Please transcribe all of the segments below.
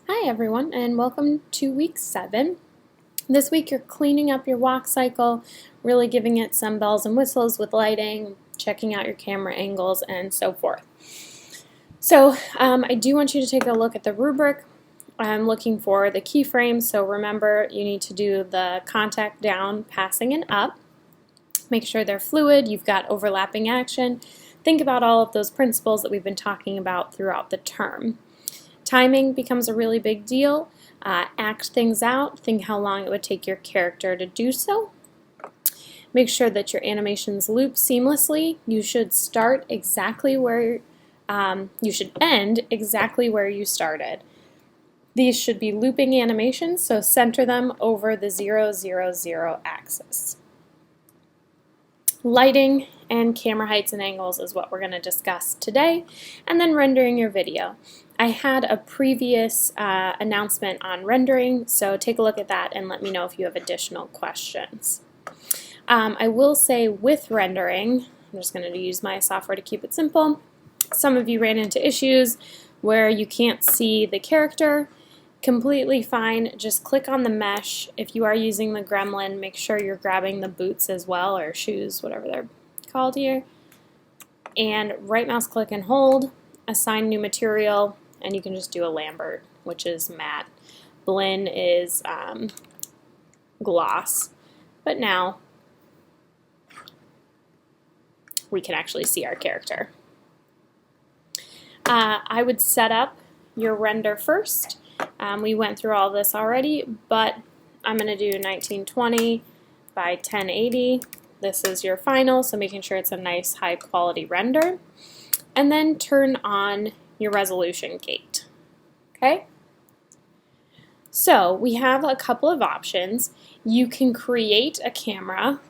Hi everyone, and welcome to week 7. This week you're cleaning up your walk cycle, really giving it some bells and whistles with lighting, checking out your camera angles, and so forth. So I do want you to take a look at the rubric. I'm looking for the keyframes, so remember you need to do the contact down, passing, and up. Make sure they're fluid, you've got overlapping action. Think about all of those principles that we've been talking about throughout the term. Timing becomes a really big deal. Act things out. Think how long it would take your character to do so. Make sure that your animations loop seamlessly. You should start exactly where you should end exactly where you started. These should be looping animations, so center them over the 0, 0, 0 axis. Lighting and camera heights and angles is what we're going to discuss today, and then rendering your video. I had a previous announcement on rendering, so take a look at that and let me know if you have additional questions. I will say with rendering, I'm just going to use my software to keep it simple. Some of you ran into issues where you can't see the character. Completely fine, just click on the mesh. If you are using the gremlin, make sure you're grabbing the boots as well, or shoes, whatever they're called here. And right mouse click and hold, assign new material, and you can just do a Lambert, which is matte. Blinn is gloss. But now we can actually see our character. I would set up your render first. We went through all this already, but I'm going to do 1920 by 1080. This is your final, so making sure it's a nice high quality render. And then turn on your resolution gate. Okay? So we have a couple of options. You can create a camera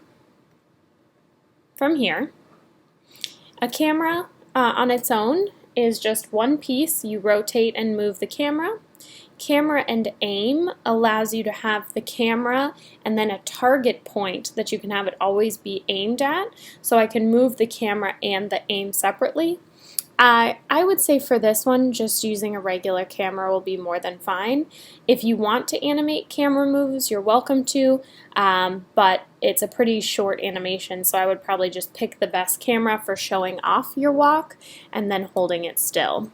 from here. A camera on its own is just one piece. You rotate and move the camera. Camera and aim allows you to have the camera and then a target point that you can have it always be aimed at. So I can move the camera and the aim separately. I would say for this one, just using a regular camera will be more than fine. If you want to animate camera moves, you're welcome to, but it's a pretty short animation, so I would probably just pick the best camera for showing off your walk and then holding it still.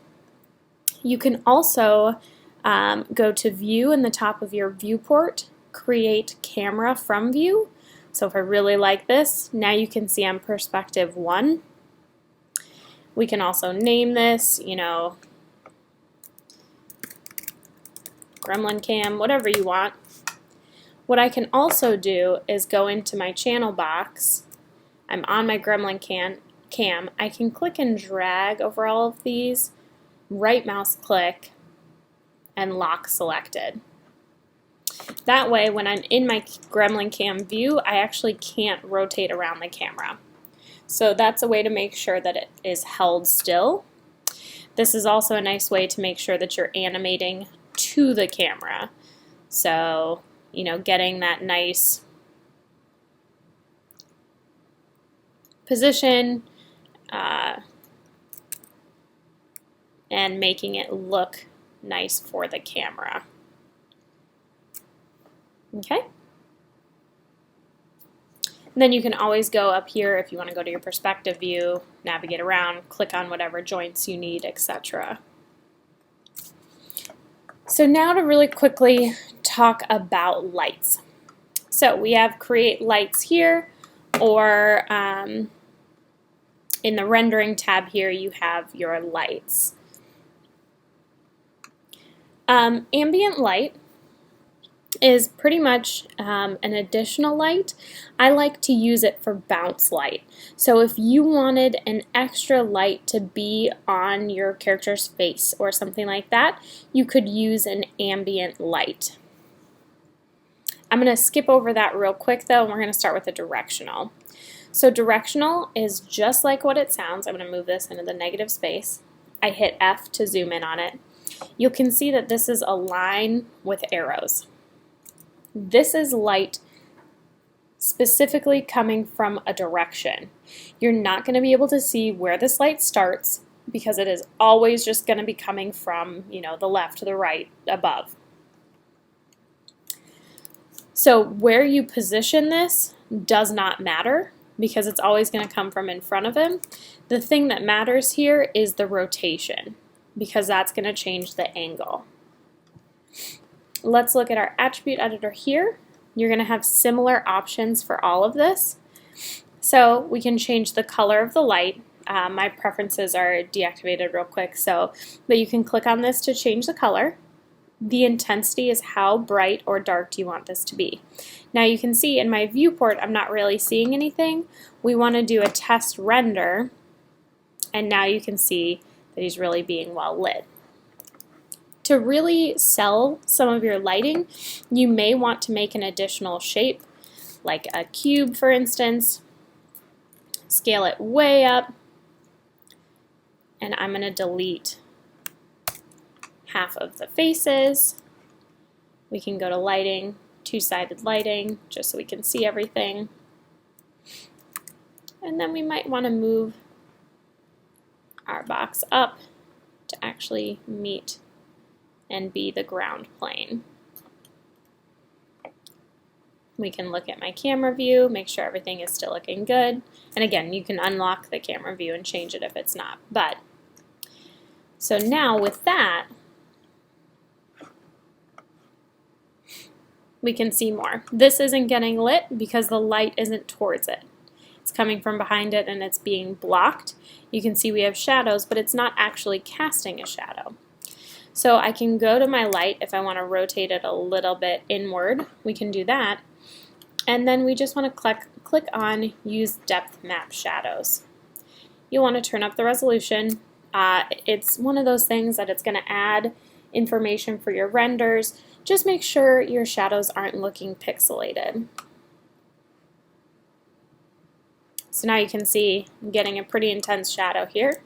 You can also go to View in the top of your viewport, create camera from view. So if I really like this, now you can see I'm perspective 1. We can also name this, Gremlin Cam, whatever you want. What I can also do is go into my channel box. I'm on my Gremlin Cam. I can click and drag over all of these, right mouse click, and lock selected. That way, when I'm in my Gremlin Cam view, I actually can't rotate around the camera. So that's a way to make sure that it is held still. This is also a nice way to make sure that you're animating to the camera. So, getting that nice position and making it look nice for the camera. Okay? And then you can always go up here if you want to go to your perspective view, navigate around, click on whatever joints you need, etc. So now to really quickly talk about lights. So we have create lights here, or in the rendering tab here you have your lights. Ambient light is pretty much an additional light. I like to use it for bounce light. So if you wanted an extra light to be on your character's face or something like that, you could use an ambient light. I'm going to skip over that real quick though, and we're going to start with the directional. So directional is just like what it sounds. I'm going to move this into the negative space. I hit F to zoom in on it. You can see that this is a line with arrows. This is light specifically coming from a direction. You're not going to be able to see where this light starts because it is always just going to be coming from, the left to the right above. So where you position this does not matter because it's always going to come from in front of him. The thing that matters here is the rotation because that's going to change the angle. Let's look at our attribute editor here. You're going to have similar options for all of this. So we can change the color of the light. My preferences are deactivated real quick, but you can click on this to change the color. The intensity is how bright or dark do you want this to be. Now you can see in my viewport I'm not really seeing anything. We want to do a test render, and now you can see that he's really being well lit. To really sell some of your lighting, you may want to make an additional shape, like a cube for instance. Scale it way up, and I'm going to delete half of the faces. We can go to lighting, two-sided lighting, just so we can see everything. And then we might want to move our box up to actually meet and be the ground plane. We can look at my camera view, make sure everything is still looking good. And again, you can unlock the camera view and change it if it's not. So now with that, we can see more. This isn't getting lit because the light isn't towards it. It's coming from behind it and it's being blocked. You can see we have shadows, but it's not actually casting a shadow. So I can go to my light if I want to rotate it a little bit inward. We can do that. And then we just want to click on Use Depth Map Shadows. You'll want to turn up the resolution. It's one of those things that it's going to add information for your renders. Just make sure your shadows aren't looking pixelated. So now you can see I'm getting a pretty intense shadow here.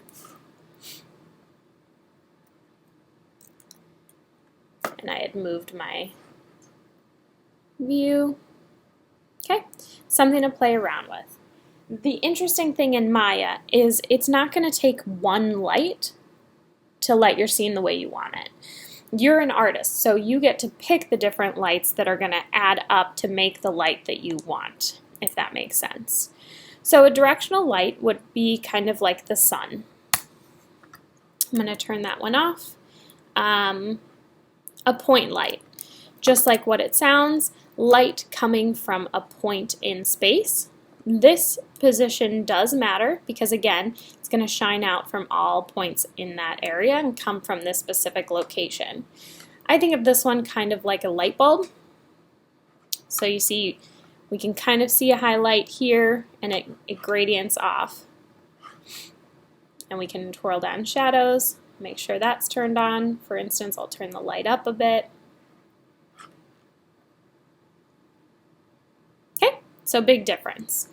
And I had moved my view. Okay, something to play around with. The interesting thing in Maya is it's not going to take one light to light your scene the way you want it. You're an artist, so you get to pick the different lights that are going to add up to make the light that you want, if that makes sense. So a directional light would be kind of like the sun. I'm going to turn that one off. A point light, just like what it sounds, light coming from a point in space. This position does matter because again, it's going to shine out from all points in that area and come from this specific location. I think of this one kind of like a light bulb. So you see, we can kind of see a highlight here and it gradients off. And we can twirl down shadows. Make sure that's turned on. For instance, I'll turn the light up a bit. Okay, so big difference.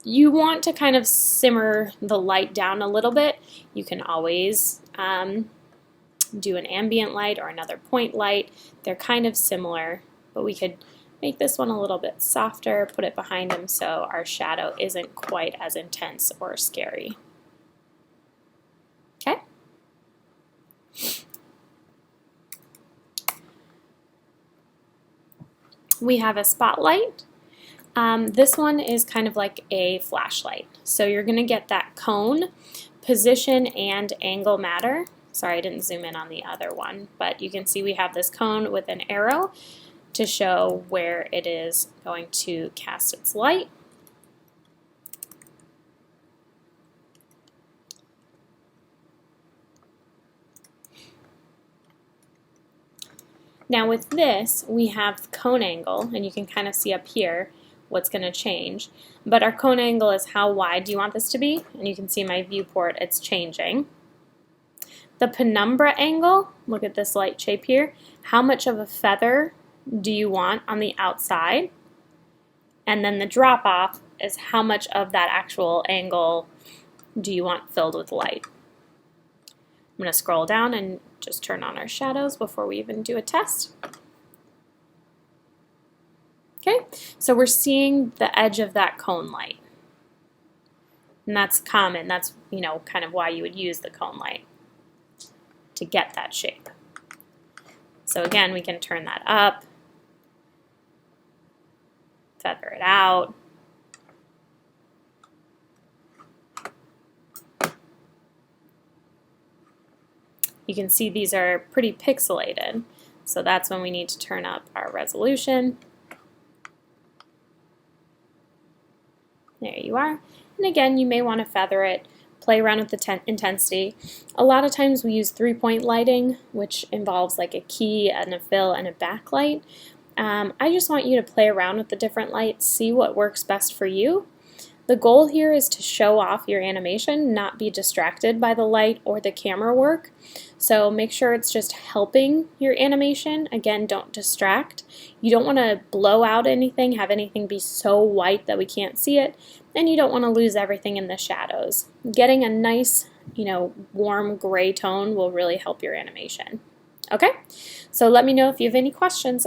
You want to kind of simmer the light down a little bit. You can always do an ambient light or another point light. They're kind of similar, but we could make this one a little bit softer, put it behind him so our shadow isn't quite as intense or scary. Okay? We have a spotlight. This one is kind of like a flashlight. So you're going to get that cone, position, and angle matter. Sorry, I didn't zoom in on the other one, but you can see we have this cone with an arrow to show where it is going to cast its light. Now with this, we have cone angle, and you can kind of see up here what's going to change. But our cone angle is how wide do you want this to be, and you can see my viewport, it's changing. The penumbra angle, look at this light shape here, how much of a feather do you want on the outside? And then the drop off is how much of that actual angle do you want filled with light. I'm going to scroll down and just turn on our shadows before we even do a test. Okay, so we're seeing the edge of that cone light. And that's common. That's, you know, kind of why you would use the cone light to get that shape. So again, we can turn that up, feather it out. You can see these are pretty pixelated, so that's when we need to turn up our resolution. There you are. And again, you may want to feather it, play around with the intensity. A lot of times we use 3-point lighting, which involves like a key and a fill and a backlight. I just want you to play around with the different lights, see what works best for you. The goal here is to show off your animation, not be distracted by the light or the camera work. So make sure it's just helping your animation. Again, don't distract. You don't want to blow out anything, have anything be so white that we can't see it, and you don't want to lose everything in the shadows. Getting a nice, you know, warm gray tone will really help your animation. Okay, so let me know if you have any questions.